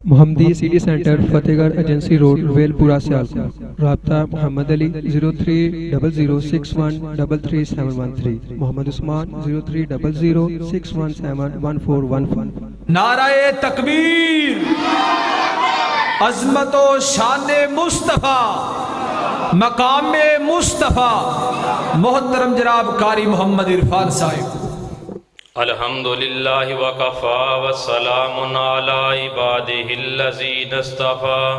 محمدی city centre فتح گڑھ agency road well پورہ سیالکوٹ. رابطہ محمد علی 0300613373 محمد عثمان 030061711415. نعرہ تکبیر، عظمت و شان مصطفیٰ، مقام مصطفیٰ. محترم جناب قاری محمد عرفان صاحب. الحمدللہ وکفا وسلام علی عبادہ الذین اصطفیٰ.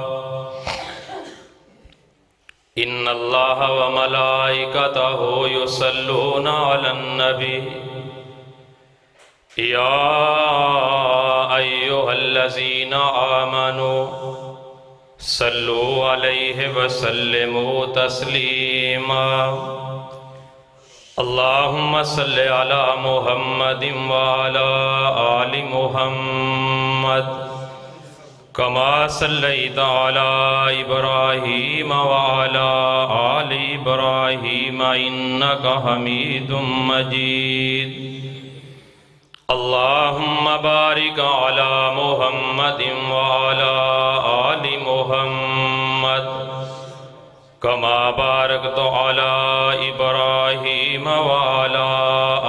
ان اللہ وملائکتہ یصلون علی النبی یا ایہا الذین آمنوا صلوا علیہ وسلموا تسلیما. اللہم صلی علی محمد وعلی آل محمد کما صلیت علی ابراہیم وعلی آل ابراہیم انکا حمید مجید. اللہم بارک علی محمد وعلی آل محمد کما بارکت علی ابراہیم وعلی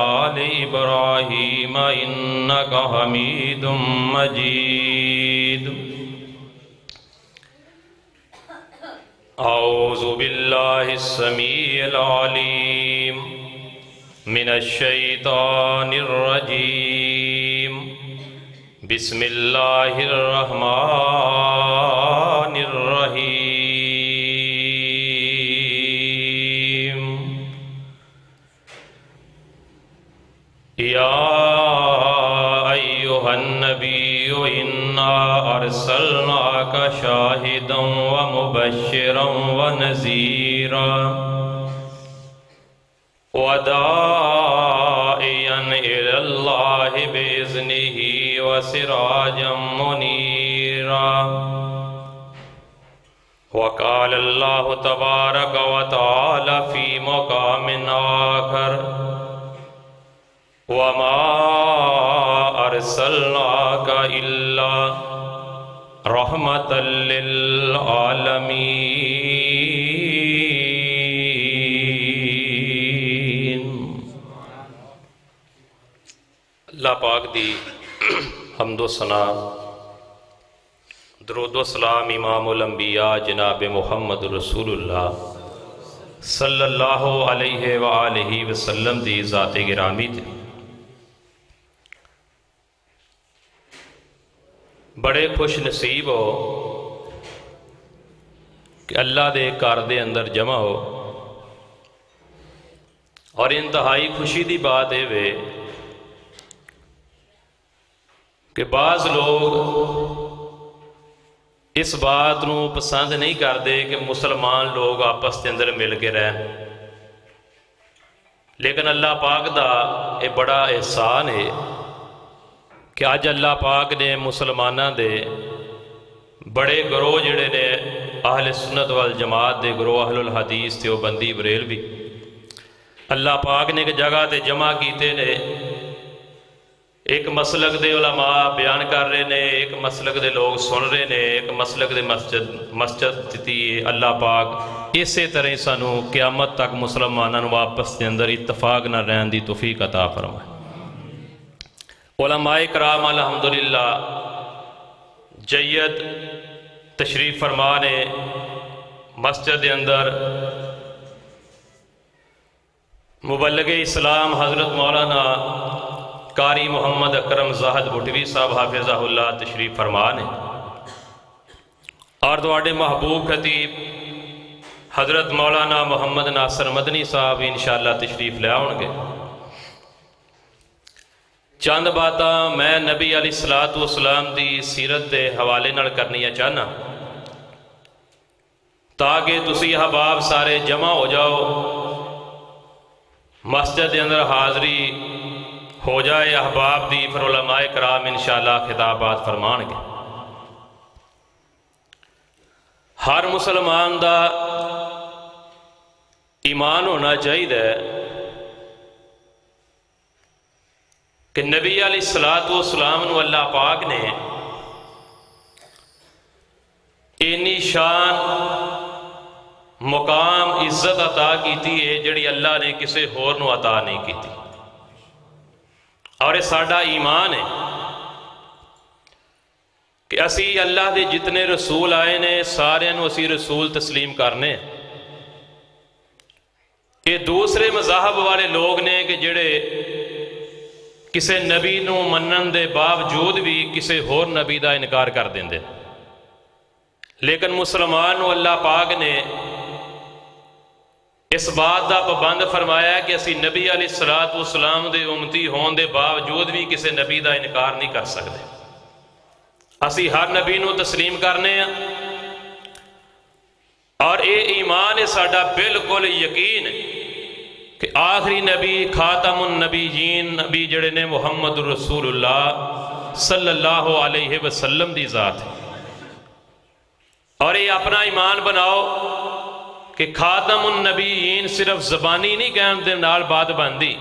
آل ابراہیم انکا حمید مجید. اعوذ باللہ السمیع العلیم من الشیطان الرجیم. بسم اللہ الرحمن الرحیم. یا ایہا النبی انا ارسلناک شاہدا ومبشرا ونذیرا وداعیا الی اللہ باذنہ وسراجا منیرا. وقال اللہ تبارک وتعالی فی مقام آخر وما ارسلناک الا رحمتا للعالمین. اللہ پاک دی حمد و ثنا، درود و سلام امام الانبیاء جناب محمد رسول اللہ صلی اللہ علیہ وآلہ وسلم دی ذات گرامی تے. بڑے خوش نصیب ہو کہ اللہ دے گھر دے اندر جمع ہو، اور انتہائی خوشی دی بات ہے وے کہ بعض لوگ اس بات نو پسند نہیں کرتے کہ مسلمان لوگ آپس کے اندر مل کے رہن، لیکن اللہ پاک دا یہ بڑا احسان ہے کہ آج اللہ پاک نے مسلمانوں دے بڑے گروہ جڑے نے اہل سنت والجماعت دے گروہ اہل الحدیث دیوبندی بریلوی، اللہ پاک نے ایک جگہ تے جمع کیتے نے. ایک مسلک دے علماء بیان کر رہے نے، ایک مسلک دے لوگ سن رہے نے، ایک مسلک دے مسجد دیتی ہے. اللہ پاک اسی طرح سانو قیامت تک مسلمانوں واپس دے اندر اتفاق نہ رہن دی توفیق عطا فرمائے. علماء کرام الحمدللہ جید تشریف فرمانے مسجد دے اندر. مبلغ اسلام حضرت مولانا قاری محمد اکرم زاہد بھٹوی صاحب حافظہ اللہ تشریف فرمانے، اور تواڈے محبوب خطیب حضرت مولانا محمد ناصر مدنی صاحب انشاءاللہ تشریف لے آؤں گے. چند باتاں میں نبی علیہ السلام دی سیرت دے حوالے نال کرنیاں چاہنا تاکہ تسی احباب سارے جمع ہو جاؤ، مسجد دے اندر حاضری ہو جائے احباب دی، پھر علماء کرام انشاءاللہ خطابات فرمان گے. ہر مسلمان دا ایمان ہونا چاہیے کہ نبی علیہ السلام نو اللہ پاک نے اینی شان مقام عزت عطا کیتی ہے جڑی اللہ نے کسے ہور نو عطا نہیں کیتی، اور یہ ساڈا ایمان ہے کہ اسی اللہ دے جتنے رسول آئے نے سارے نو اسی رسول تسلیم کرنے۔ یہ دوسرے مذاہب والے لوگ نے کہ جڑے کسے نبی نو منن دے باوجود بھی کسے ہور نبی دا انکار کر دیندے، لیکن مسلمان نو اللہ پاک نے اس بات دا پابند فرمایا ہے کہ اسی نبی علیہ السلام دے امتی ہون دے باوجود بھی کسے نبی دا انکار نہیں کر سکتے، اسی ہر نبی نو تسلیم کرنے ہیں، اور اے ایمان ہے ساڈا بالکل یقین ہے کہ آخری نبی خاتم النبیین نبی جڑے نے محمد رسول اللہ صلی اللہ علیہ وسلم دی ذات ہے، اور یہ اپنا ایمان بناؤ کہ خاتم النبیین صرف زبانی نہیں کہنے دے نال بات بندی،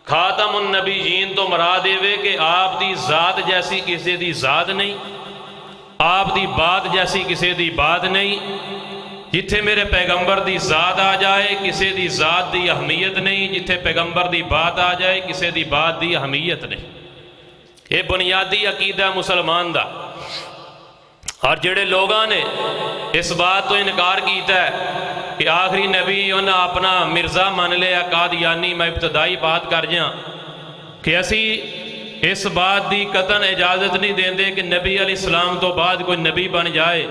خاتم النبیین تو مراد ہے کہ آپ دی ذات جیسی کسی دی ذات نہیں، آپ دی بات جیسی کسی دی بات نہیں، جتھے میرے پیغمبر دی ذات آ جائے کسی دی ذات دی اہمیت نہیں، جتھے پیغمبر دی بات آ جائے کسی دی بات دی اہمیت نہیں۔ یہ بنیادی عقیدہ مسلمان دا، اور جڑے لوگاں نے اس بات تو انکار کیتا ہے کہ آخری نبی انہاں اپنا مرزا مان لیا قادیانی، میں ابتدائی بات کر جاں کہ اسی اس بات دی قطعاً اجازت نہیں دیندے کہ نبی علیہ السلام تو بعد کوئی نبی بن جائے۔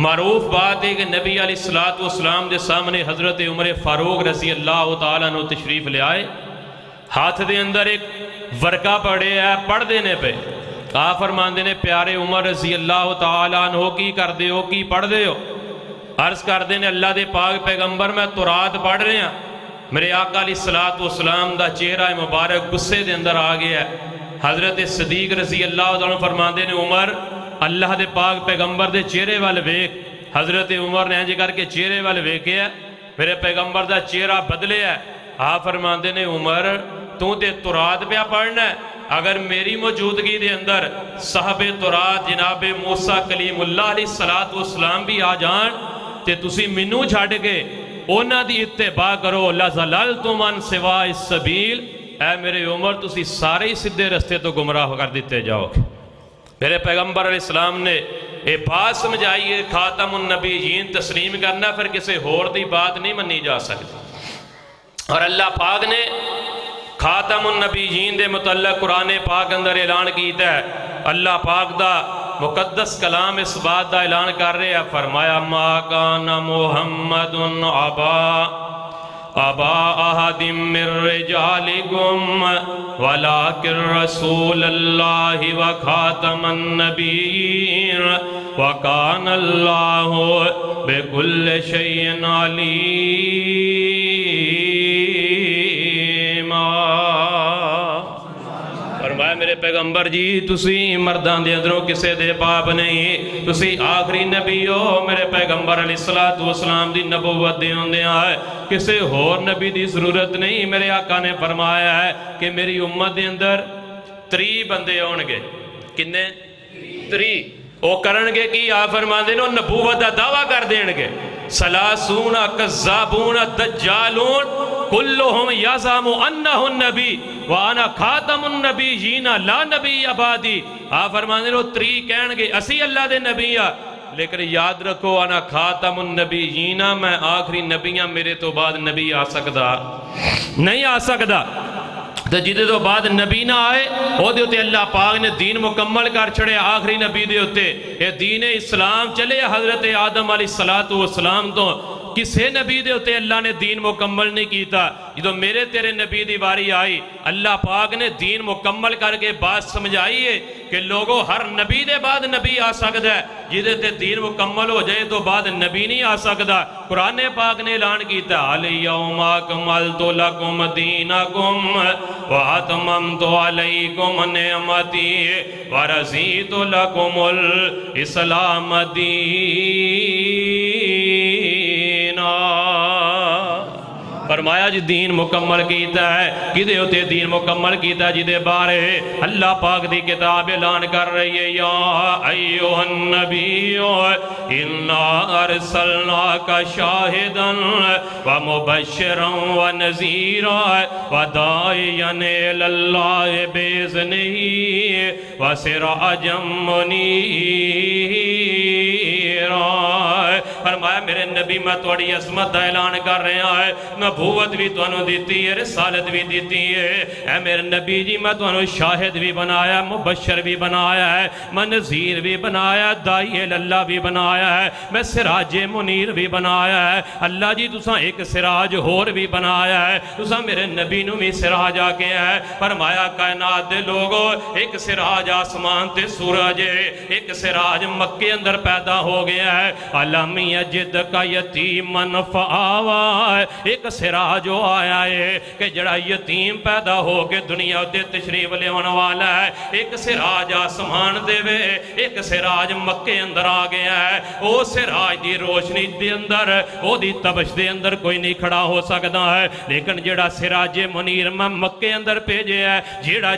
معروف بات ہے کہ نبی علیہ السلام دے سامنے حضرت عمر فاروق رضی اللہ تعالیٰ عنہ تشریف لے آئے، ہاتھ دے اندر ایک ورقہ پڑے ہے، پڑھ دینے پہ آپ فرماندے نے پیارے عمر رضی اللہ تعالیٰ عنہ کی کر دے ہو کی پڑھ دے ہو؟ عرض کر دینے اللہ دے پاک پیغمبر میں تورات پڑھ رہے ہیں، میرے آقا علیہ السلام دا چہرہ مبارک غصے دے اندر آ گیا ہے۔ حضرت صدیق رضی اللہ تعالیٰ عنہ فرماندے نے عمر اللہ دے پاک پیغمبر دے چہرے والے ویک، حضرت عمر نے انج کر کے چہرے والے ویکے ہے، میرے پیغمبر دا چہرہ بدلے ہے۔ آپ فرماندے نے عمر تو تے تورات پہ پڑھنا ہے، اگر میری موجودگی دے اندر صاحب تورات جناب موسیٰ کلیم اللہ علیہ السلام بھی آ جان تے تسی منو چھاڑ کے اونا دی اتباع کرو، لَزَلَلْتُمْ عَنْ سِوَاءِ السَّبِيلِ، اے میرے عمر تسی سارے ہی سدھے رستے تو گمراہ کر دیتے جاؤ گے۔ میرے پیغمبر علیہ السلام نے یہ بات سمجھائیے خاتم النبیین تسلیم کرنا پھر کسی ہور دی بات نہیں منی جا سکتی، اور اللہ پاک نے خاتم النبیین دے متعلق قرآن پاک اندر اعلان کیتا ہے، اللہ پاک دا مقدس کلام اس بات دا اعلان کر رہے ہیں، فرمایا ما کان محمد ابا احد من رجالکم ولکن رسول اللہ وخاتم النبیین وکان اللہ بکل شیء علیم۔ فرمایا میرے پیغمبر جی تسی مردان دے اندروں کسے دے پاپ نہیں، تسی آخری نبی ہو، میرے پیغمبر علیہ السلام دی نبوت دے ہوندے آئے، کسے ہور نبی دی ضرورت نہیں۔ میرے آقا نے فرمایا ہے کہ میری امت دے اندر 3 بندے ہونگے، کنے 3 وہ کرنگے کی آپ فرماندے نو نبوت دا دعویٰ کر دینگے، سلاسون کذابون دجالون کلہم یزعم انہ النبی وانا خاتم النبیین لا نبی عبادی۔ آپ فرماندے نو 3 کہنگے اسی اللہ دے نبی ہیں، لیکن یاد رکھو انا خاتم النبیین، میں آخری نبی ہاں، میرے تو بعد نبی آ سکتا نہیں، آ سکتا۔ تو جدے تو بعد نبی نہ آئے وہ دے ہوتے اللہ پاک نے دین مکمل کر چھڑے، آخری نبی دے ہوتے یہ دین اسلام چلے حضرت آدم علیہ السلام تو کسے نبی دے ہوتے اللہ نے دین مکمل نہیں کیتا۔ جدو میرے تیرے نبی دی باری آئی اللہ پاک نے دین مکمل کر کے بات سمجھائیے کہ لوگوں ہر نبی دے بعد نبی آ سکتا ہے، جدے تے دین مکمل ہو جائے تو بعد نبی نہیں آ سکتا۔ قرآن پاک نے اعلان کیتا الیوم اکملت لکم دینکم واتممت علیکم نعمتی ورضیت لکم الاسلام دینا۔ فرمایا فرمایا جی دین مکمل کیتا ہے، کدے ہوتے دین مکمل کیتا ہے جدے بارے اللہ پاک دی کتاب اعلان کر رہی ہے یا ایوہ النبی انا ارسلناک شاہدا ومبشرا ونذیرا وداعیا الی اللہ باذنہ وسراجا منیرا۔ فرمایا میرے نبی میں توڑی عظمت دا اعلان کر رہے ہیں، نبوت بھی تو انہوں دیتی ہے، رسالت بھی دیتی ہے۔ اے میرے نبی جی میں تو انہوں شاہد بھی بنایا، مبشر بھی بنایا ہے، منذیر بھی بنایا، دائی اللہ بھی بنایا ہے، میں سراج منیر بھی بنایا ہے۔ اللہ جی تساں ایک سراج ہور بھی بنایا ہے، تساں میرے نبی نو بھی سراج آگے ہے۔ فرمایا کائنات دے لوگو ایک سراج آسمان تے سورج ہے، ایک سراج مکے اندر پیدا ہو گیا ہے، علم یجد کا یتیمن فآوا، ایک سراج ہو آیا ہے کہ جڑا یتیم پیدا ہو کے دنیا دے تشریف لے ہونے والا ہے۔ ایک سراج آسمان دے وے، ایک سراج مکے اندر آ گیا ہے، او سراج دی روشنی دے اندر، او دی تبش دے اندر کوئی نہیں کھڑا ہو سکتا ہے، لیکن جڑا سراج منیر میں مکے اندر بھیجے ہے،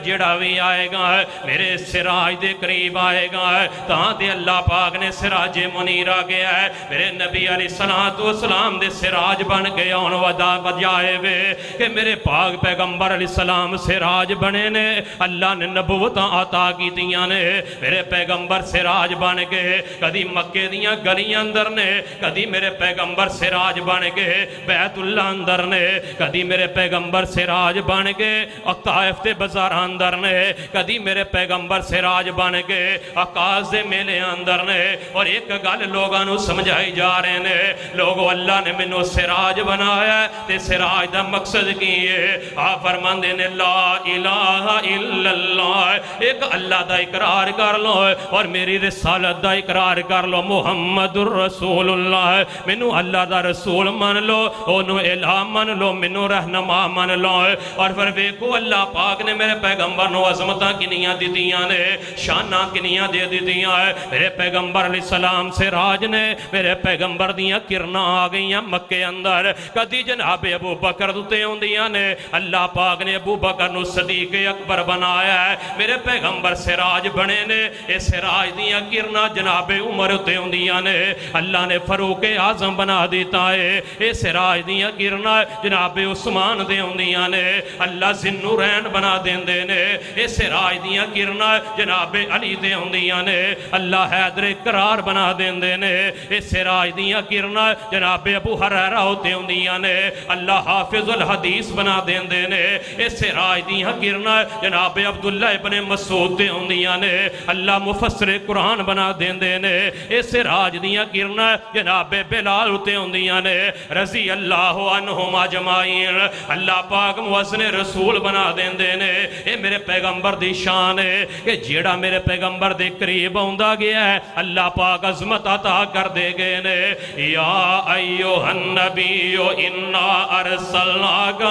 جڑا بھی آئے گا میرے سراج دے قریب آئے گا، تاں دے اللہ پاک نے سراج منیر آ گیا ہے۔ میرے نبی علیہ السلام دے سراج بن گئے ان ودا بجائے وے کہ میرے پاک پیغمبر علیہ السلام سراج بنے نے، اللہ نے نبوتاں عطا کی دیاں نے، میرے پیغمبر سراج بن گئے، کدی مکے دیاں گلیاں اندر نے، کدی میرے پیغمبر سراج بن گئے بیت اللہ اندر نے، کدی میرے پیغمبر سراج بن گئے طائف دے بازار اندر نے، کدی میرے پیغمبر سراج بن گئے عکاظ دے میلے اندر نے۔ اور ایک گل لوگاں نو سمجھائی جا رہے نے، لوگو اللہ نے منو سراج بنایا ہے تے سراج دا مقصد کی ہے، آپ فرماندے نے لا الہ الا اللہ، ایک اللہ دا اقرار کر لو اور میری رسالت دا اقرار کر لو، محمد الرسول اللہ، منو اللہ دا رسول من لو، انو الہ من لو، منو رہنما من لو۔ اور پھر ویکھو اللہ پاک نے میرے پیغمبر نو عظمتاں کنیاں دیتیاں نے، شاناں کنیاں دے دیتیاں ہے، میرے پیغمبر علیہ السلام سراج نے، میرے پیغمبر دیاں کرناں آ گئیاں مکے اندر، کدی جناب ابو بکر دوتے ہوندیاں نے، اللہ پاک نے ابو بکر نو صدیق اکبر بنایا ہے، میرے پیغمبر سراج بنے نے، اے سراج دیاں کرناں جناب عمر ہوتے ہوندیاں نے، اللہ نے فاروق اعظم بنا دیتا ہے، اے سراج دیاں کرناں جناب عثمان دے ہوندیاں نے، اللہ ذوالنورین بنا دیندے نے، اے سراج دیاں کرناں جناب علی دے ہوندیاں نے، اللہ حیدر کرار بنا دیندے نے، اے سراج دیاں کرناں جناب ابو ہریرہ ہوتے ہوندیاں نے، اللہ حافظ الحدیث بنا دیندے نے، اے سراج دیاں کرناں جناب عبداللہ ابن مسعود دے ہوندیاں نے، اللہ مفسر قرآن بنا دیندے نے، اے سراج دیاں کرناں جناب بلال ہوتے ہوندیاں نے، رضی اللہ عنہم اجمعین، اللہ پاک مؤذن رسول بنا دیندے نے۔ اے میرے پیغمبر دی شان ہے کہ جیڑا میرے پیغمبر دے قریب ہوندا گیا ہے اللہ پاک عظمت عطا کر دے گئے نے۔ یا ایوہ النبی انا ارسلناک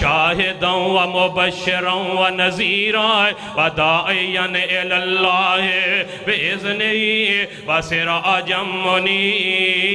شاہدا و مبشرا و نذیرا و داعیا الی اللہ باذنہ و سراجا منیرا۔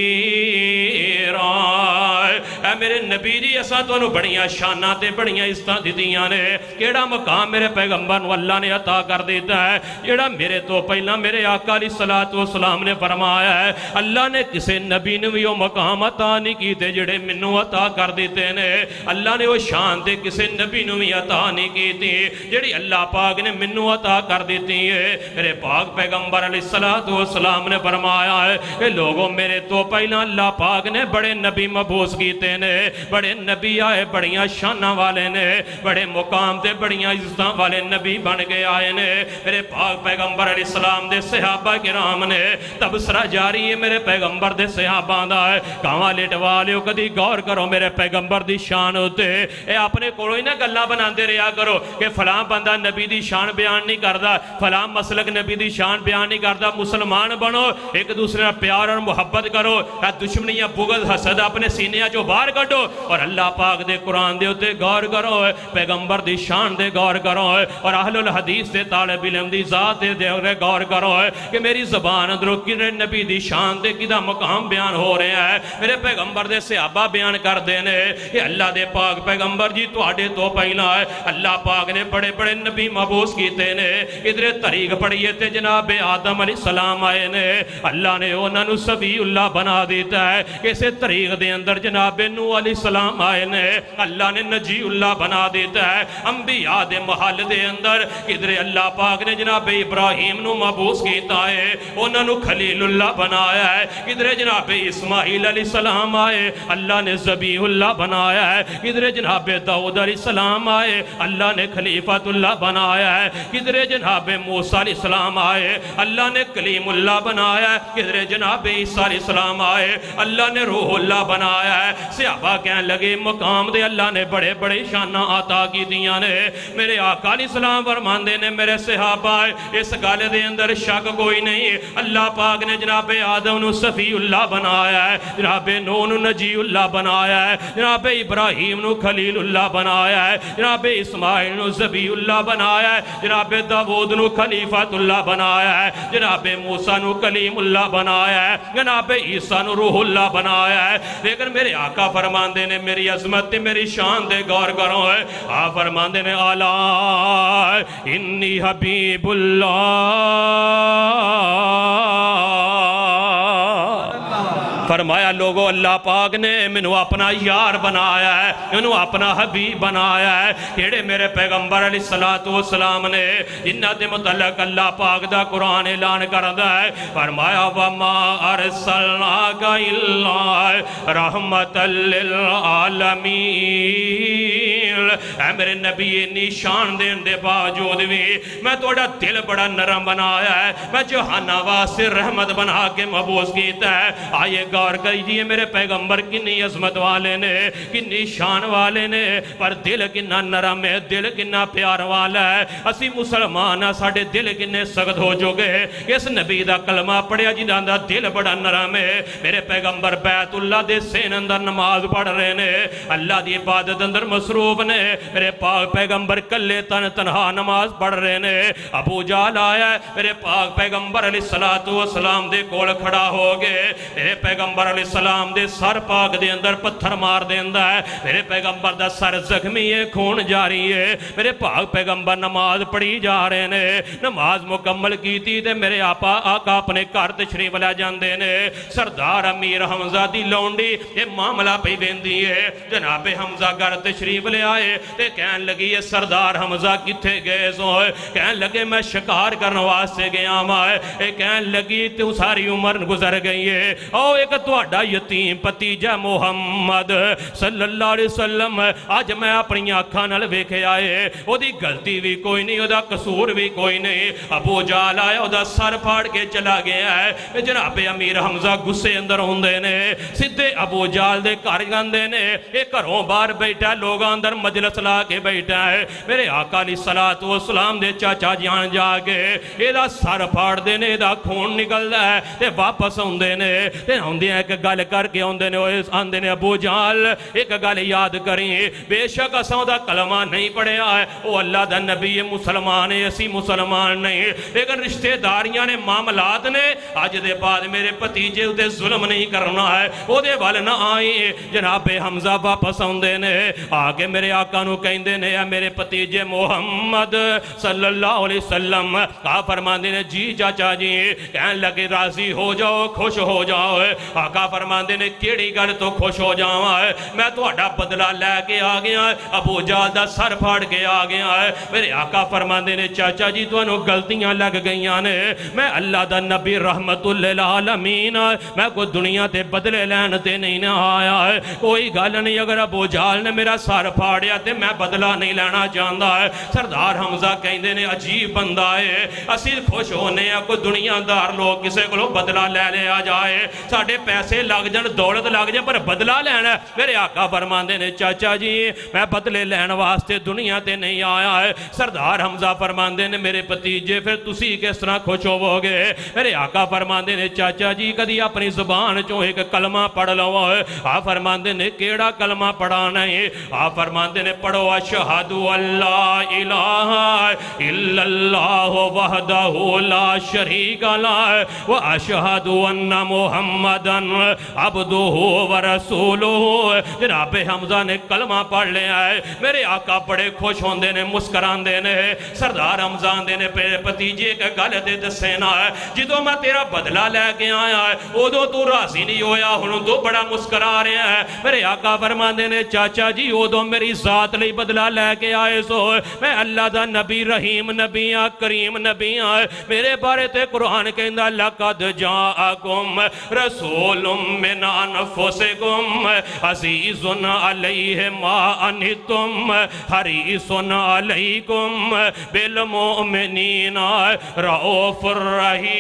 اے میرے نبی جی اساں تانوں بڑیاں شاناں تے بڑیاں عزتاں دتیاں نے، کیڑا مقام میرے پیغمبر نو اللہ نے عطا کر دیتا ہے جیڑا میرے تو پہلا میرے آقا علیہ السلام نے فرمایا ہے اللہ نے کسے نبی نے بھی وہ مقام عطا نہیں کیتے جڑے منو عطا کر دیتے نے، اللہ نے وہ شان تے کسے نبی نے بھی عطا نہیں کیتی جڑی اللہ پاک نے منو عطا کر دیتی ہے۔ میرے پاک پیغمبر علیہ السلام نے فرمایا ہے کہ لوگوں میرے تو پہلا اللہ پاک نے بڑے نبی مبعوث کیتے نے، بڑے نبی آئے بڑیاں شانہ والے نے، بڑے مقام تے بڑیاں عزتاں والے نبی بن کے آئے نے۔ میرے پاک پیغمبر علیہ السلام دے صحابہ کرام نے تبصرہ جاری ہے میرے پیغمبر دے صحابہ دا ہے، کہاں لٹوا لیو کدی غور کرو میرے پیغمبر دی شان ہوتے، اے اپنے کولوں ہی نہ گلاں بناندے رہیا کرو کہ فلاں بندہ نبی دی شان بیان نہیں کردا، فلاں مسلک نبی دی شان بیان نہیں کردا۔ مسلمان بنو، ایک دوسرے نال پیار اور محبت کرو، دشمنیاں بغض حسد اپنے سینے جو باہر باہر کڈو اور اللہ پاک دے قرآن دے اتے غور کرو پیغمبر دی شان دے غور کرو اور اہل الحدیث دے طالب علم دی ذات دے غور کرو کہ میری زبان اندروں کنے نبی دی شان دے کدا مقام بیان ہو رہے ہیں میرے پیغمبر دے صحابہ بیان کر دینے کہ اللہ دے پاک پیغمبر جی تواڈے تو پہلا ہے اللہ پاک نے بڑے بڑے نبی مبعوث کیتے نے ادھر طریق پڑھیے تے جناب آدم علیہ السلام آئے نے اللہ نے انہاں نو سبی اللہ بنا دیتا ہے کسے طریق دے اندر جناب نوح علیہ السلام آئے نے اللہ نے نجی اللہ بنا دیتا ہے انبیاء دے محل دے اندر ادھر اللہ پاک نے جناب ابراہیم نو مبعوث کیتا ہے انہاں نو خلیل اللہ بنایا ہے ادھر جناب اسماعیل علیہ السلام آئے اللہ نے ذبیح اللہ بنایا ہے ادھر جناب داؤد علیہ السلام آئے اللہ نے خلیفۃ اللہ بنایا ہے ادھر جناب موسیٰ علیہ السلام آئے اللہ نے کلیم اللہ بنایا ہے ادھر جناب عیسیٰ علیہ السلام آئے اللہ نے روح اللہ بنایا ہے صحابہ کہنے لگے مقام دے اللہ نے بڑے بڑے شانہ عطا کی دیاں نے میرے آقا علیہ السلام فرماندے نے میرے صحابہ اس گل دے اندر شک کوئی نہیں اللہ پاک نے جناب آدم نو صفی اللہ بنایا ہے جناب نوح نو نجی اللہ بنایا ہے جناب ابراہیم نو خلیل اللہ بنایا ہے جناب اسماعیل نو ذبیح اللہ بنایا ہے جناب داؤد نو خلیفۃ اللہ بنایا ہے جناب موسیٰ نو کلیم اللہ بنایا ہے جناب عیسیٰ نو روح اللہ بنایا ہے لیکن میرے آقا فرماندے نے میری عظمت تے میری شان دے غور کرو ہے آپ فرماندے نے اعلیٰ انی حبیب اللہ فرمایا لوگوں اللہ پاک نے منو اپنا یار بنایا ہے منو اپنا حبیب بنایا ہے کیڑے میرے پیغمبر علیہ السلام نے جنہ دے متعلق اللہ پاک دا قرآن اعلان کردہ ہے فرمایا وَمَا أَرْسَلْنَاكَ إِلَّا رَحْمَةً لِلْعَالَمِينَ اے میرے نبی نشان دین دے باوجود بھی میں توڑا دل بڑا نرم بنایا ہے میں جہانا واسے رحمت بنا کے مبعوث کیتا ہے آئیے غور کریے میرے پیغمبر کنی عظمت والے نے کنی شان والے نے پر دل کنا نرم ہے دل کنا پیار والا ہے اسی مسلمان ساڑھے دل کنے سخت ہو چکے اس نبی دا کلمہ پڑھیا جنہاں دا دل بڑا نرم ہے میرے پیغمبر بیت اللہ دے سین اندر نماز پڑھ رہے نے اللہ دی عبادت اندر مصروف نے میرے پاک پیغمبر کلے تنہا نماز پڑھ رہے نے ابو جہل آیا ہے میرے پاک پیغمبر علیہ السلام دے کول کھڑا ہو گئے میرے پیغمبر علیہ السلام دے سر پاک دے اندر پتھر مار دیندہ ہے میرے پیغمبر دا سر زخمی ہے خون جاری ہے میرے پاک پیغمبر نماز پڑھی جا رہے نے نماز مکمل کی تھی تے میرے آقا اپنے گھر تشریف لے جاندے نے سردار امیر حمزہ دی لونڈی یہ معاملہ پہ بیندی ہے جناب حمزہ گھر تشریف لے آئے تے کہن لگی یہ سردار حمزہ کتھے گئے سو ہے کہن لگے میں شکار کرنے واسطے گیا مائے کہن لگی تو ساری عمر گزر گئی ہے او ایک توڑا یتیم پتیجہ محمد صلی اللہ علیہ وسلم آج میں اپنی آنکھاں نال ویکھے آئے او دی غلطی بھی کوئی نہیں او دا قصور بھی کوئی نہیں ابو جہل آیا او دا سر پھاڑ کے چلا گیا ہے جناب امیر حمزہ غصے اندر ہوندے نے سدھے ابو جہل دے گھر جاندے نے ایک گھروں باہر بیٹھا لوگاں اندر مجلس لا کے بیٹھا ہے میرے آقا علیہ السلام دے چاچا جان جا کے اے دا سر پھاڑ دے نے دا خون نکلدا ہے تے واپس ہوندے نے تے ہوندے ایک گل کر کے ہوندے نے آندے نے ابو جہل ایک گل یاد کریں بے شک اساں دا کلمہ نہیں پڑھیا ہے او اللہ دا نبی مسلمان ہے اسی مسلمان نہیں لیکن رشتہ داریاں نے معاملات نے آج دے بعد میرے بھتیجے تے ظلم نہیں کرنا ہے او دے وال نہ آئیں جناب حمزہ واپس ہوندے نے آگے میرے آقا نو کہندے نے اے میرے بھتیجے محمد صلی اللہ علیہ وسلم کہا فرماندے نے جی چاچا جی کہن لگے راضی ہو جاؤ خوش ہو جاؤ آقا فرماندے نے کیڑی گل تو خوش ہو جاواں میں تہاڈا بدلہ لے کے آ گیا ابو جہل دا سر پھاڑ کے آ گیا میرے آقا فرماندے نے چاچا جی تانوں غلطیاں لگ گئیاں نے میں اللہ دا نبی رحمت للعالمین میں کوئی دنیا تے بدلے لین تے نہیں نہ آیا ہے کوئی گل نہیں اگر ابو جہل نے میرا سر پھاڑ پاڑیا تے میں بدلہ نہیں لینا چاہتا ہے. سردار حمزہ کہندے نے عجیب بندہ ہے, اسی خوش ہونے ہیں کوئی دنیا دار لوگ کسے کو بدلہ لے لیا جائے, ساڑھے پیسے لگ جان دولت لگ جائے پر بدلہ لینا ہے. میرے آقا فرماندے نے چاچا جی میں بدلے لین واسطے دنیا تے نہیں آیا ہے. سردار حمزہ فرماندے نے میرے بھتیجے پھر تسی کس طرح خوش ہوو گے. میرے آقا فرماندے نے چاچا جی کدی اپنی زبان چوں ایک کلمہ پڑھ لو. آپ فرماندے نے کیڑا کلمہ پڑھانا ہے؟ آپ فرماندے نے پڑھو اشہد اللہ الہ الا اللہ وحدہ لا شریک لہ واشہد ان محمدن عبدہ ورسولہ. جناب حمزہ نے کلمہ پڑھ لیا ہے. میرے آقا بڑے خوش ہوندے نے مسکراندے نے. سردار حمزہ دے نے پہلے بھتیجے کے گل دے دسینا ہے جدوں میں تیرا بدلہ لے کے آیا ہے ادو تو راضی نہیں ہویا ہن تو بڑا مسکرا رہا ہے. میرے آقا فرماندے نے چاچا جی ادو میری ذات لئی بدلہ لے کے آئے سو میں اللہ دا نبی رحیم نبی ہاں کریم نبی ہاں. میرے بارے تے قرآن کہندا لقد جاءکم رسول من انفسکم عزیز علیہ ما انتم حریص علیکم بالمؤمنین رؤوف الرحیم.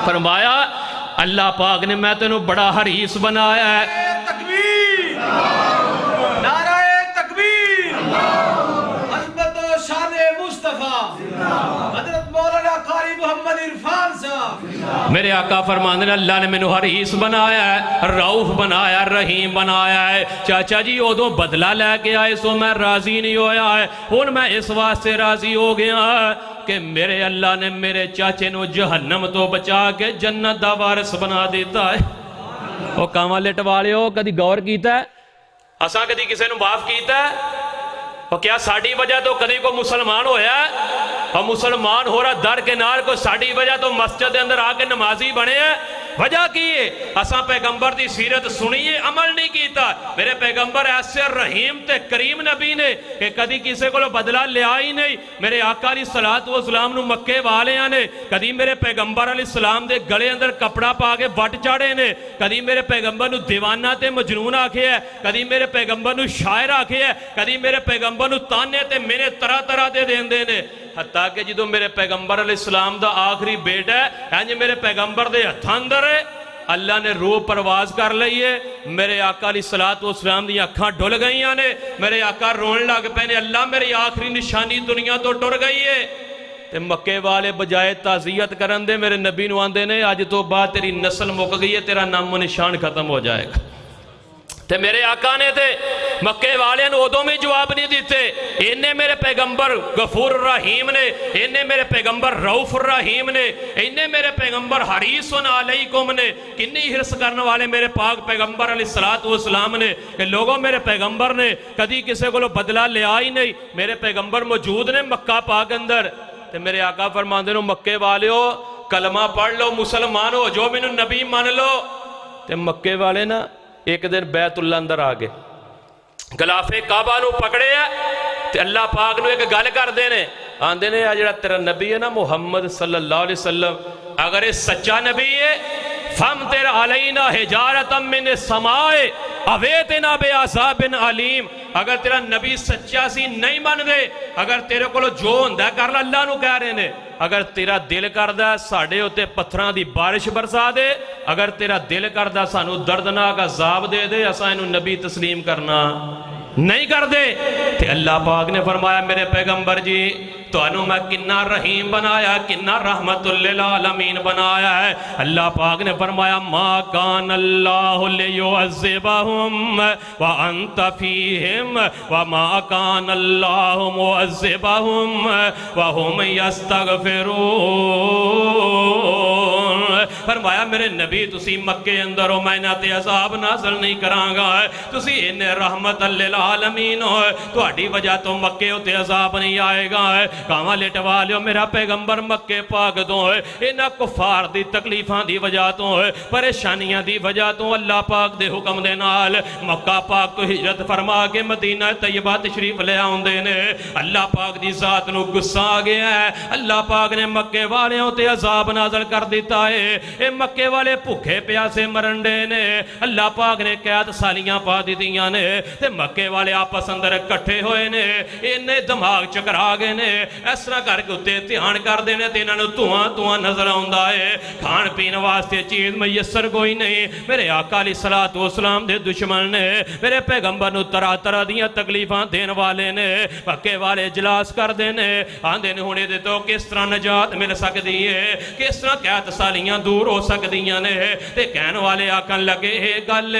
فرمایا اللہ پاک نے میں تینوں بڑا حریص بنایا ہے. تکبیر نعرہ تکبیر عظمت و شان مصطفیٰ حضرت مولانا قاری محمد عرفان صاحب. میرے آقا فرماندے نے اللہ نے میں نے حریص بنایا ہے, رؤوف بنایا, رحیم بنایا ہے. چاچا جی ادو بدلہ لے کے آئے سو میں راضی نہیں ہویا ہے. ہن میں اس واسطے راضی ہو گیا کہ میرے اللہ نے میرے چاچے نو جہنم تو بچا کے جنت دا وارث بنا دیتا ہے. وہ کاماں لٹوالے ہو کدی غور کیتا ہے اساں کدی کسے نو معاف کیتا ہے؟ اور کیا ساڑی وجہ تو کدی کو مسلمان ہویا ہے؟ اور مسلمان ہو رہا در کے نال کو ساڑی وجہ تو مسجد اندر آکے نمازی بنے ہیں. وجہ کیے اساں پیغمبر دی سیرت سنیے عمل نہیں کیتا. میرے پیغمبر ایسے رحیم تے کریم نبی نے کہ کدی کسے کو بدلہ لیا ہی نہیں. میرے آقا علیہ السلام نو مکے والیاں نے کدی میرے پیغمبر علیہ السلام دے گلے اندر کپڑا پا کے وٹ چاڑے نے, کدی میرے پیغمبر نو دیوانہ تے مجنون آکھے ہے, کدی میرے پیغمبر نو شاعر آکھے ہے, کدی میرے پیغمبر نو تانے تے میرے طرح طرح دے دین دے نے. حتیٰ کہ جدو میرے پیغمبر علیہ السلام دا آخری بیٹا ہے جی میرے پیغمبر دے ہتھاں اندر ہے, اللہ نے روح پرواز کر لئیے. میرے آقا علیہ السلام دی اکھاں ڈھل گئیاں نے. میرے آقا رون لگ پہنے اللہ میری آخری نشانی دنیا تو ٹر گئی ہے. تے مکے والے بجائے تعزیت کرن دے میرے نبی نو آندے نے آج تو بعد تیری نسل مک گئی ہے, تیرا نام و نشان ختم ہو جائے گا. تے میرے آقا نے تے مکے والے نے ادوں میں جواب نہیں دیتے. انہیں میرے پیغمبر غفور الرحیم نے, انہیں میرے پیغمبر رؤوف الرحیم نے, انہیں میرے پیغمبر حریص علیکم نے. کنی حرص کرنے والے میرے پاک پیغمبر علیہ السلام نے کہ لوگوں میرے پیغمبر نے کدی کسے کو بدلہ لیا ہی نہیں. میرے پیغمبر موجود نے مکہ پاک اندر. تے میرے آقا فرماندے نے مکے والے ہو کلمہ پڑھ لو مسلمان ہو جو میں نبی مان لو. تے مکے والے نا ایک دن بیت اللہ اندر آگے غلاف کعبہ نو پکڑے ہیں تے اللہ پاک نو ایک گل کر دینے آندے نے جڑا تیرا نبی ہے نا محمد صلی اللہ علیہ وسلم اگر یہ سچا نبی ہے فَمْتِرْ عَلَيْنَا حِجَارَةً مِّنَ السَّمَاءِ اَوَيْتِنَا بِعَذَابٍ عَلِيمٍ. اگر تیرا نبی سچا سی نہیں من دے, اگر تیرے کو جو ہوندہ ہے کر اللہ نو کہہ رہے نے, اگر تیرا دل کردہ ساڑے ہوتے پتھران دی بارش برسا دے, اگر تیرا دل کردہ سانو دردناک عذاب دے دے, اسا انہوں نبی تسلیم کرنا نہیں کر دے. تے اللہ پاک نے فرمایا میرے پیغمبر جی تو انہوں میں کنہ رحیم بنایا, کنہ رحمت للعالمین بنایا ہے. اللہ پاک نے فرمایا ما کان اللہ لیعذبہم وانت فیہم وما کان اللہ معذبہم وہم یستغفرون. فرمایا میرے نبی تسی مکے اندر ہو میں نہ تے عذاب نازل نہیں کرانگا, تسی انہیں رحمت للعالمین ہو, تو اڈی وجہ تو مکے ہوتے عذاب نہیں آئے گا. کاماں لٹوا لیو میرا پیغمبر مکے پاک تو ہے انہاں کفار دی تکلیفاں دی وجہ تو ہے پریشانیاں دی وجہ تو اللہ پاک دے حکم دے نال مکہ پاک تو ہجرت فرما کے مدینہ طیبہ تشریف لے آندے نے. اللہ پاک دی ذات نو غصہ آ گیا ہے, اللہ پاک نے مکے والوں تے عذاب نازل کر دیتا ہے. اے مکے والے بھوکے پیاسے مرن دے نے اللہ پاک نے قید سالیاں پا دیتیاں نے تے مکے والے آپس اندر کٹھے ہوئے نے انہیں دماغ چکرا گئے نے اس طرح کر کے اتے دھیان کر دینے تے انہاں نوں دھواں نظر آوندا ہے کھان پین واسطے چیز میسر کوئی نہیں میرے آقا علیہ الصلوۃ والسلام دے دشمن نے میرے پیغمبر نوں طرح طرح دیاں تکلیفاں دین والے نے مکے والے اجلاس کر دینے آندے نے ہونے دے تو کس طرح نجات مل سکتی ہے کس طرح قید سالیاں دور ہو سکدیاں نے تے کہن والے آکھن لگے اے گل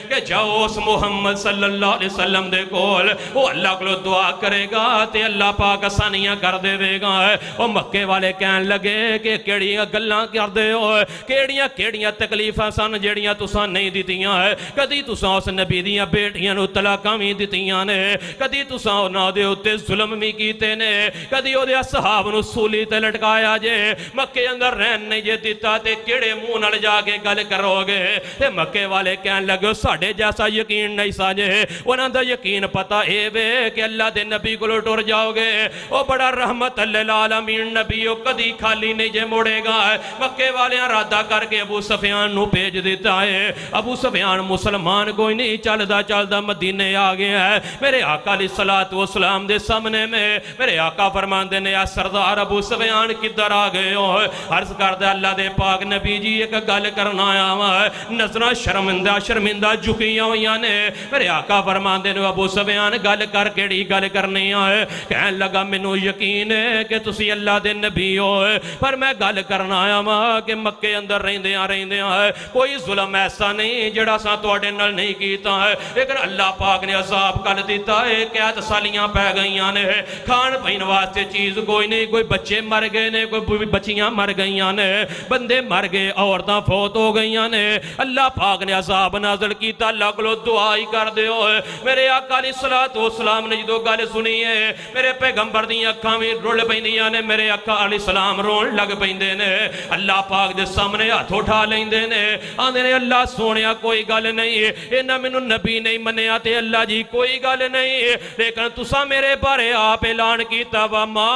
کہ جاؤ اس محمد صلی اللہ علیہ وسلم دے کول وہ اللہ کو دعا کرے گا تے اللہ پاک آسانیاں کر دے گا وہ مکے والے کہن لگے کہ کیڑیاں گلاں کر دے ہو کیڑیاں تکلیفاں سن جیڑیاں تساں نہیں دتیاں ہے کدی تساں اس نبی دیاں بیٹیاں نوں طلاقاں وی دتیاں نے کدی تساں انہاں دے اوتے ظلم وی کیتے نے کدی او دے اصحاب نوں سولی تے لٹکایا جے مکے اندر رہن نہیں جے دتا تے کیڑے منہ نال جا کے گل کرو گے تے مکے والے کہن لگے ساڈے جیسا یقین نہیں ساجے انہاں دا یقین پتہ اے وے کہ اللہ دے نبی کولوں ٹر جاؤ گے او بڑا رحمت للعالمین نبی او کدی خالی نہیں جے موڑے گا مکے والے ارادہ کر کے ابو سفیان نو بھیج دیتا ہے ابو سفیان مسلمان کوئی نہیں چلدا مدینے آ گیا ہے میرے آقا علیہ الصلوۃ والسلام دے سامنے میں میرے آقا فرماندے نے یا سردار ابو سفیان کدھر آ گئے ہو عرض کردہ اللہ دے پاک نبی جی ایک گل کرنا آیا ہوا نظراں شرمندہ جھکیاں ہویاں نے میرے آقا فرماندے نے ابو سفیان گل کر کیڑی گل کرنی ہے کہن لگا مینوں یقین ہے کہ تسی اللہ دے نبی ہو پر میں گل کرنا آیا ہوا کہ مکے اندر رہندیاں کوئی ظلم ایسا نہیں جڑا سا تواڈے نال نہیں کیتا ہے لیکن اللہ پاک نے عذاب کر دیتا ہے قید سالیاں پہ گئیاں نے کھان پین واسطے چیز کوئی نہیں کوئی بچے مر گئے نے کوئی بچیاں مر گئیاں نے بندے مر گئے عورتاں فوت ہو گئیاں نے اللہ پاک نے عذاب نازل کیتا اللہ کو دعا ہی کر دیو میرے آقا علیہ الصلوۃ والسلام نے جدوں گل سنی ہے میرے پیغمبر دی اکھاں وی رل پیندیاں نے میرے آقا علیہ السلام رون لگ پیندے نے اللہ پاک دے سامنے ہاتھ اٹھا لیندے نے آندے نے اللہ سونیا کوئی گل نہیں انہاں مینوں نبی نہیں منیا تے اللہ جی کوئی گل نہیں لیکن تساں میرے بارے آپ اعلان کیتا وما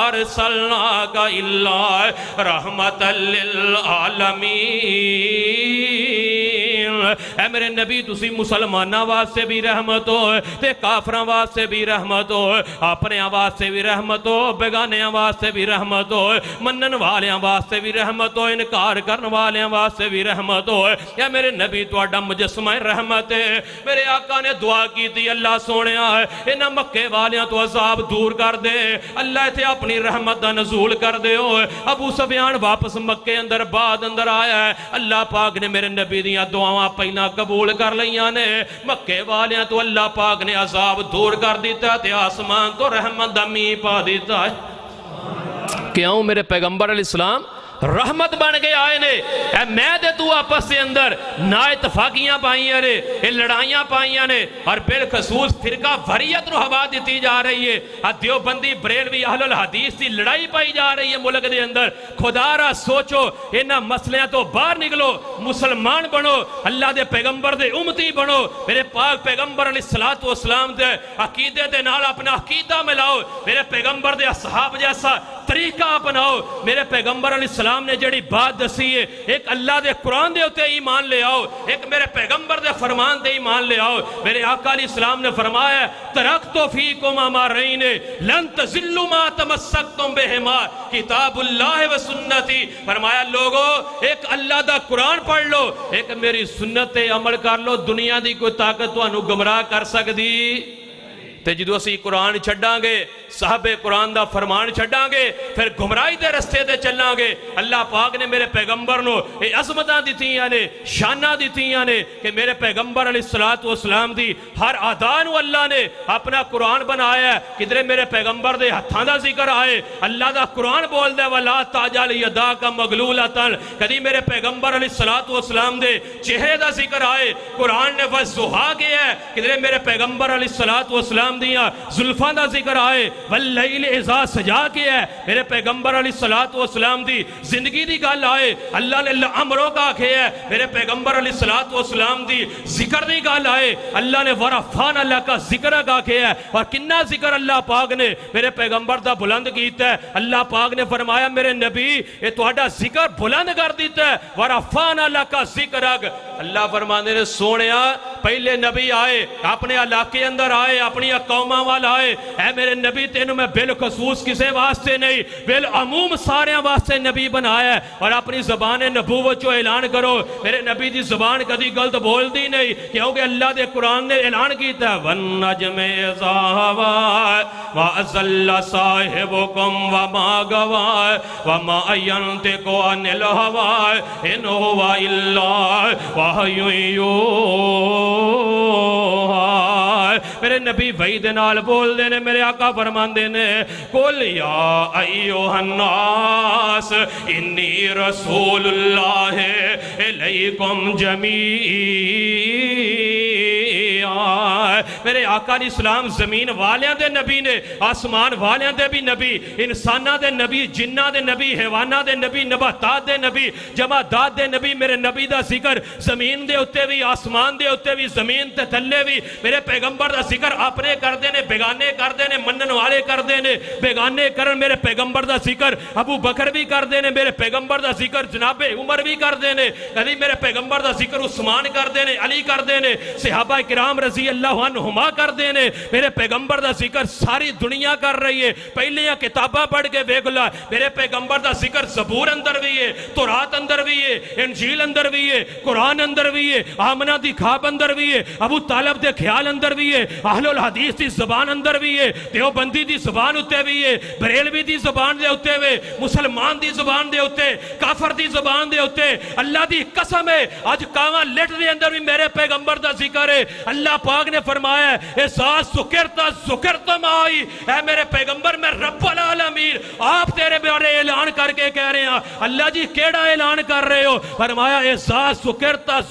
ارسلناک الا رحمت للعالمین اے میرے نبی تسی مسلماناں واسطے بھی رحمت ہو تے کافراں واسطے بھی رحمت ہو اپنے واسطے بھی رحمت ہو بیگانیاں واسطے بھی رحمت ہو منن والیاں واسطے بھی رحمت ہو انکار کرن والیاں واسطے بھی رحمت ہو یا میرے نبی تواڈا مجسمہ رحمت ہے میرے آقا نے دعا کی تھی اللہ سونیا ہے انہاں مکے والیاں تو عذاب دور کر دے اللہ تے اپنی رحمت دا نزول کر دے ہو ابو سفیان واپس مکے اندر بعد اندر آیا ہے اللہ پاک نے میرے نبی دیاں دعاواں پہلا قبول کر لیاں نے مکے والیاں تو اللہ پاک نے عذاب دور کر دیتا تے آسمان تو رحمت دا میہ پا دیتا ہے کیوں میرے پیغمبر علیہ السلام رحمت بن گئے آئے نے اے میں دے تو آپس سے اندر نا اتفاقیاں پائیاں نے لڑائیاں پائیاں نے اور بالخصوص فرقہ وریت رو ہوا دیتی جا رہی ہے دیوبندی بریلوی اہل الحدیث کی لڑائی پائی جا رہی ہے ملک دے اندر خدا را سوچو انہاں مسئلے تو باہر نکلو مسلمان بنو اللہ دے پیغمبر دے امتی بنو میرے پاک پیغمبر علیہ الصلوۃ والسلام دے عقیدے دے نال اپنا عقیدہ ملاؤ میرے پیغمبر دے اصحاب جیسا طریقہ اپناؤ میرے پیغمبر علیہ السلام نے جڑی بات دسی ہے ایک اللہ دے قرآن دے ہوتے ایمان لے آؤ ایک میرے پیغمبر دے فرمان دے ایمان لے آؤ میرے آقا علیہ السلام نے فرمایا ترکتو فیکم امرین لن تزلوا ما تمسکتم بہما کتاب اللہ و سنتی فرمایا لوگو ایک اللہ دا قرآن پڑھ لو ایک میری سنت عمل کر لو دنیا دی کوئی طاقت تانوں گمراہ کر سکدی تے جدو اسی قرآن چھڑاں گے صحابہ قرآن دا فرمان چھڑاں گے پھر گمراہی دے رستے دے چلاں گے اللہ پاک نے میرے پیغمبر نو اے عظمتاں دتیاں نے شاناں دتیاں نے کہ میرے پیغمبر علیہ الصلوۃ والسلام دی ہر ادا نو اللہ نے اپنا قرآن بنایا ہے کدھر میرے پیغمبر دے ہتھاں دا ذکر آئے اللہ دا قرآن بول دے ولا تجعل یداک مغلولۃ کدی میرے پیغمبر علیہ الصلوۃ والسلام دے چہرے دا ذکر آئے قرآن نے والضحیٰ کیا ہے کدھر میرے پیغمبر علیہ الصلوۃ والسلام السلام دیاں زلفاں دا ذکر آئے واللیل اذا سجا کے ہے میرے پیغمبر علیہ السلام دی زندگی دی گل آئے اللہ نے امروں کا آکھے ہے میرے پیغمبر علیہ السلام دی ذکر دی گل آئے اللہ نے ورفان اللہ کا ذکر کا آکھے ہے اور کنہ ذکر اللہ پاک نے میرے پیغمبر دا بلند کیتا ہے اللہ پاک نے فرمایا میرے نبی یہ توڑا ذکر بلند کر دیتا ہے ورفان اللہ کا ذکر اللہ فرمانے نے سونیا پہلے نبی آئے اپنے علاقے اندر آئے اپنی قوماں والا آئے اے میرے نبی تینوں میں بالخصوص کسے واسطے نہیں بالعموم سارے واسطے نبی بنایا ہے اور اپنی زبان نبوت جو اعلان کرو میرے نبی دی زبان کدی غلط بول دی نہیں کیونکہ اللہ دے قرآن نے اعلان کیتا ہے وَالنَّجْمِ إِذَا هَوَىٰ وَأَضَلَّ صَاحِبُكُمْ وَمَا غَوَىٰ وَمَا يَنطِقُ عَنِ الْهَوَىٰ إِنْ هُوَ إِلَّا وَحْيٌ يُوحَىٰ میرے نبی وحی دے نال بول دینے میرے آقا فرمان دینے قُلْ يَا أَيُّهَا النَّاسِ إِنِّي رَسُولُ اللَّهِ إِلَيْكُمْ جَمِيعًا میرے آقا علیہ السلام زمین والیاں دے نبی نے آسمان والیاں دے بھی نبی انسانہ دے نبی جنہ دے نبی حیوانہ دے نبی نباتات دے نبی جمادات دے نبی میرے نبی دا ذکر زمین دے اتے بھی آسمان دے اتے بھی زمین تے تھلے بھی میرے پیغمبر دا ذکر اپنے کر دینے بیگانے کر دینے منن والے کر دینے بیگانے کرن میرے پیغمبر دا ذکر ابو بکر بھی کر دینے میرے پیغمبر دا ذکر جناب عمر بھی کر دینے کدی میرے پیغمبر دا ذکر عثمان کر دینے علی کر دینے صحابہ کرام رضی اللہ عنہما کر دینے میرے پیغمبر دا ذکر ساری دنیا کر رہی ہے پہلے یہ کتابہ پڑھ کے بیگلا میرے پیغمبر دا ذکر زبور اندر بھی ہے تورات اندر بھی ہے انجیل اندر بھی ہے قرآن اندر بھی ہے آمنہ دی خواب اندر بھی ہے ابو طالب دے خیال اندر بھی ہے اہل الحدیث دی زبان اندر بھی ہے دیوبندی دی زبان اتے بھی ہے بریلوی دی زبان دے اتے ہوئے مسلمان دی زبان دے اتے کافر دی زبان دے اتے اللہ دی قسم ہے آج کاواں لٹ دے اندر بھی میرے پیغمبر دا ذکر ہے اللہ پاک نے فرمایا ہے احساس ذکرتا مائی اے میرے پیغمبر میں رب العالمین آپ تیرے بارے اعلان کر کے کہہ رہے ہیں اللہ جی کیڑا اعلان کر رہے ہو فرمایا احساس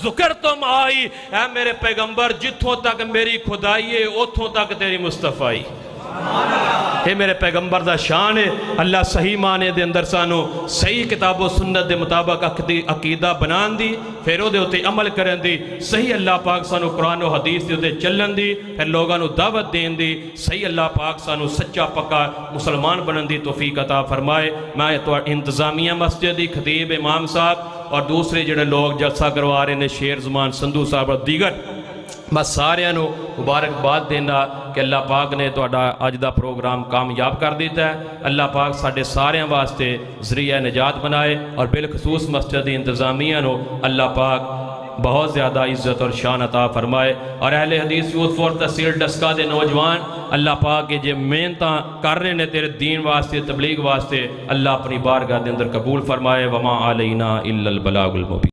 ذکرتا مائی اے میرے پیغمبر جتھوں تک میری خدائی ہے اتھوں تک تیری مصطفیٰ اے میرے پیغمبر دا شان ہے اللہ صحیح معنی دے اندر سانو صحیح کتاب و سنت دے مطابق عقیدہ بنان دی پھر او دے ہوتے عمل کرن دی صحیح اللہ پاک سانو قرآن و حدیث دے ہوتے چلن دی پھر لوگاں نو دعوت دین دی صحیح اللہ پاک سانو سچا پکا مسلمان بنن دی توفیق عطا فرمائے میں تو انتظامیہ مسجد دی خطیب امام صاحب اور دوسرے جڑے لوگ جلسہ کروا رہے نے شیر زمان سندھو صاحب اور دیگر بس سارے نو مبارکباد دینا کہ اللہ پاک نے تو اج دا پروگرام کامیاب کر دیتا ہے اللہ پاک ساڑھے سارے واسطے ذریعہ نجات بنائے اور بالخصوص مسجد انتظامیہ نو اللہ پاک بہت زیادہ عزت اور شان عطا فرمائے اور اہل حدیث یوتھ فور تحصیل ڈسکا دے نوجوان اللہ پاک کے جو محنتاں کر رہے ہیں تیرے دین واسطے تبلیغ واسطے اللہ اپنی بارگاہ دے اندر قبول فرمائے وما علینا الا البلاغ المبین